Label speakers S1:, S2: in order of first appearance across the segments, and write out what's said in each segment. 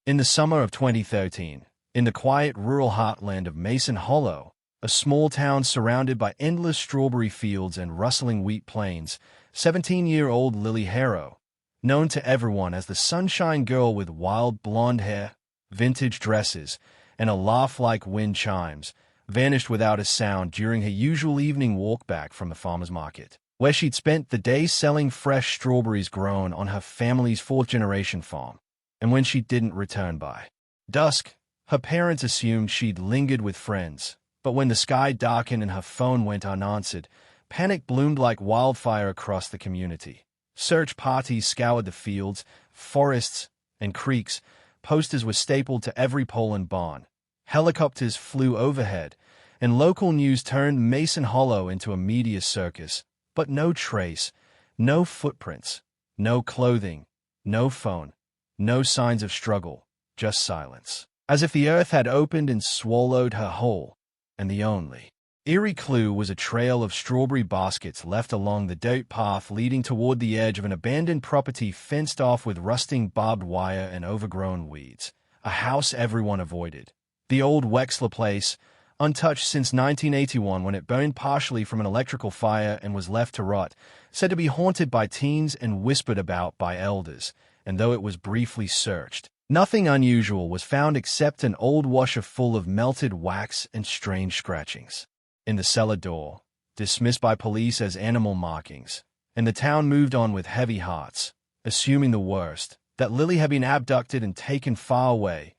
S1: In the summer of 2013, in the quiet rural heartland of Mason Hollow, a small town surrounded by endless strawberry fields and rustling wheat plains, 17-year-old Lily Harrow, known to everyone as the Sunshine Girl with wild blonde hair, vintage dresses, and a laugh like wind chimes, vanished without a sound during her usual evening walk back from the farmer's market, where she'd spent the day selling fresh strawberries grown on her family's fourth-generation farm. And when she didn't return by dusk, her parents assumed she'd lingered with friends. But when the sky darkened and her phone went unanswered, panic bloomed like wildfire across the community. Search parties scoured the fields, forests, and creeks. Posters were stapled to every pole and barn. Helicopters flew overhead, and local news turned Mason Hollow into a media circus. But no trace, no footprints, no clothing, no phone, no signs of struggle, just silence. As if the earth had opened and swallowed her whole. And the only eerie clue was a trail of strawberry baskets left along the dirt path leading toward the edge of an abandoned property fenced off with rusting barbed wire and overgrown weeds. A house everyone avoided. The old Wexler place, untouched since 1981 when it burned partially from an electrical fire and was left to rot, said to be haunted by teens and whispered about by elders, and though it was briefly searched, nothing unusual was found except an old washer full of melted wax and strange scratchings in the cellar door, dismissed by police as animal markings, and the town moved on with heavy hearts, assuming the worst, that Lily had been abducted and taken far away,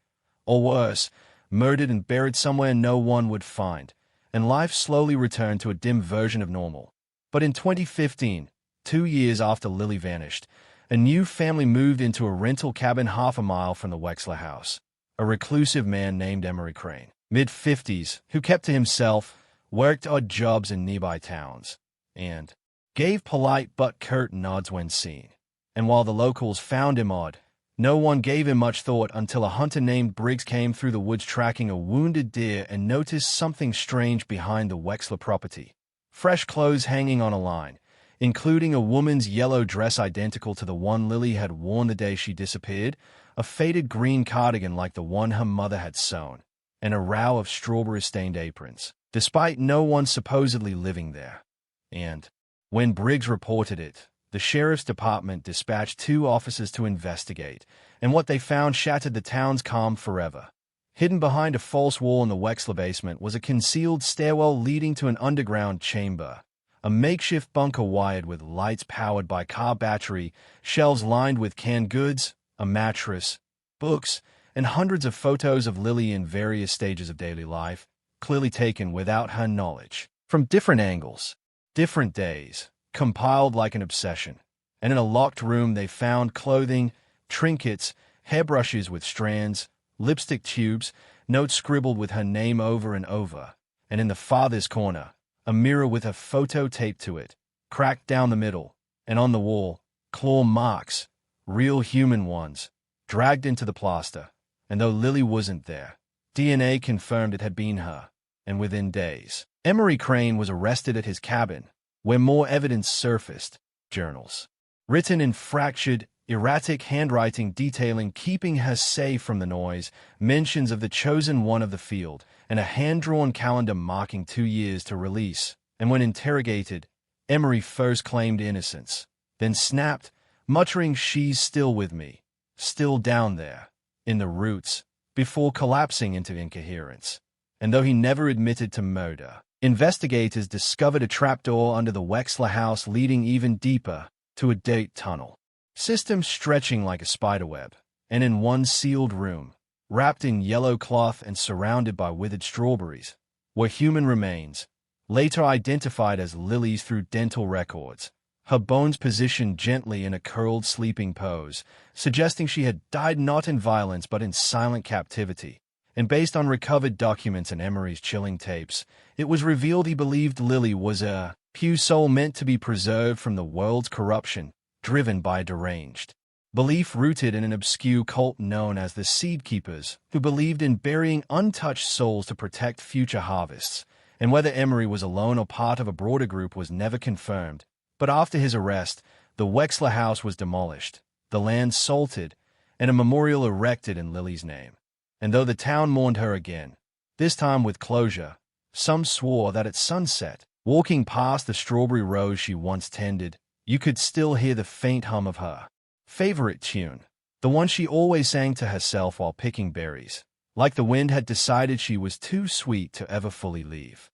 S1: or worse, murdered and buried somewhere no one would find, and life slowly returned to a dim version of normal. But in 2015, 2 years after Lily vanished, a new family moved into a rental cabin half a mile from the Wexler house. A reclusive man named Emery Crane, mid-50s, who kept to himself, worked odd jobs in nearby towns, and gave polite but curt nods when seen. And while the locals found him odd, no one gave him much thought until a hunter named Briggs came through the woods tracking a wounded deer and noticed something strange behind the Wexler property. Fresh clothes hanging on a line, including a woman's yellow dress identical to the one Lily had worn the day she disappeared, a faded green cardigan like the one her mother had sewn, and a row of strawberry-stained aprons, despite no one supposedly living there. And when Briggs reported it, the sheriff's department dispatched 2 officers to investigate, and what they found shattered the town's calm forever. Hidden behind a false wall in the Wexler basement was a concealed stairwell leading to an underground chamber, a makeshift bunker wired with lights powered by car battery, shelves lined with canned goods, a mattress, books, and hundreds of photos of Lily in various stages of daily life, clearly taken without her knowledge, from different angles, different days, compiled like an obsession. And in a locked room they found clothing, trinkets, hairbrushes with strands, lipstick tubes, notes scribbled with her name over and over, and in the farthest corner, a mirror with a photo taped to it, cracked down the middle, and on the wall, claw marks, real human ones, dragged into the plaster. And though Lily wasn't there, DNA confirmed it had been her, and within days, Emery Crane was arrested at his cabin, where more evidence surfaced, journals, written in fractured, erratic handwriting detailing keeping her safe from the noise, mentions of the chosen one of the field, and a hand-drawn calendar marking 2 years to release. And when interrogated, Emery first claimed innocence, then snapped, muttering, "She's still with me, still down there, in the roots," before collapsing into incoherence. And though he never admitted to murder, investigators discovered a trapdoor under the Wexler house leading even deeper, to a dirt tunnel system stretching like a spiderweb, and in one sealed room, wrapped in yellow cloth and surrounded by withered strawberries, were human remains, later identified as Lily's through dental records, her bones positioned gently in a curled sleeping pose, suggesting she had died not in violence but in silent captivity. And based on recovered documents and Emery's chilling tapes, it was revealed he believed Lily was a pure soul meant to be preserved from the world's corruption, driven by a deranged belief rooted in an obscure cult known as the Seed Keepers, who believed in burying untouched souls to protect future harvests. And whether Emery was alone or part of a broader group was never confirmed. But after his arrest, the Wexler house was demolished, the land salted, and a memorial erected in Lily's name. And though the town mourned her again, this time with closure, some swore that at sunset, walking past the strawberry rows she once tended, you could still hear the faint hum of her favorite tune, the one she always sang to herself while picking berries, like the wind had decided she was too sweet to ever fully leave.